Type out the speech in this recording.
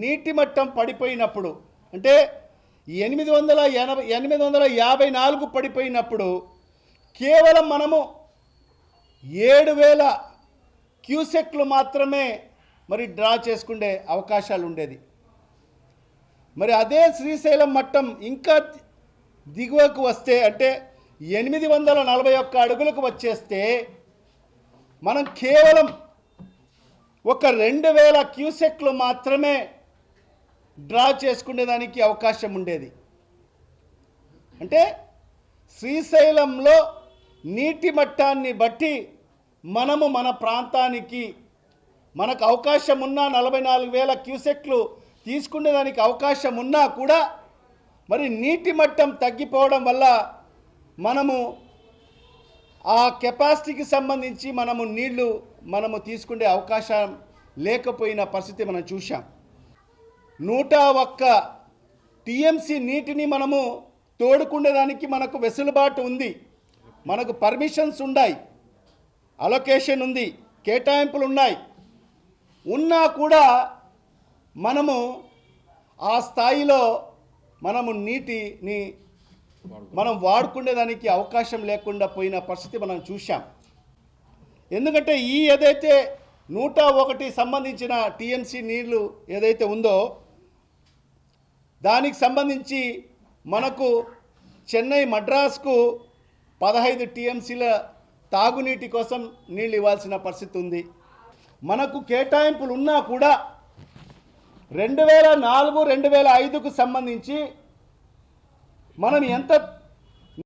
నీటి మట్టం పడిపోయినప్పుడు అంటే 854 పడిపోయినప్పుడు కేవలం మనము 7000 క్యూసెక్లు మాత్రమే మరి డ్రా చేసుకునే అవకాశాలు ఉండేది. మరి అదే శ్రీశైలం మట్టం ఇంకా దిగువకు వస్తే అంటే 841 అడుగులకు వచ్చేస్తే మనం కేవలం ఒక 2000 క్యూసెక్లు మాత్రమే డ్రా చేసుకునేదానికి అవకాశం ఉండేది. అంటే శ్రీశైలంలో నీటి మట్టాన్ని బట్టి మనము మన ప్రాంతానికి మనకు అవకాశం ఉన్న 44,000 క్యూసెక్లు తీసుకునేదానికి అవకాశం ఉన్నా కూడా మరి నీటి మట్టం తగ్గిపోవడం వల్ల మనము ఆ కెపాసిటీకి సంబంధించి మనము తీసుకునే అవకాశం లేకపోయిన పరిస్థితి మనం చూసాం. 101 టీఎంసీ నీటిని మనము తోడుకునేదానికి మనకు వెసులుబాటు ఉంది, మనకు పర్మిషన్స్ ఉన్నాయి, అలొకేషన్ ఉంది, కేటాయింపులు ఉన్నాయి. ఉన్నా కూడా మనము ఆ స్థాయిలో మనము నీటిని మనం వాడుకునేదానికి అవకాశం లేకుండా పోయిన పరిస్థితి మనం చూసాం. ఎందుకంటే ఈ ఏదైతే 101 సంబంధించిన టీఎంసీ నీళ్లు ఏదైతే ఉందో దానికి సంబంధించి మనకు చెన్నై మద్రాస్కు 15 టీఎంసీల తాగునీటి కోసం నీళ్ళు ఇవ్వాల్సిన పరిస్థితి ఉంది. మనకు కేటాయింపులు ఉన్నా కూడా 2004, 2005కు సంబంధించి మనం ఎంత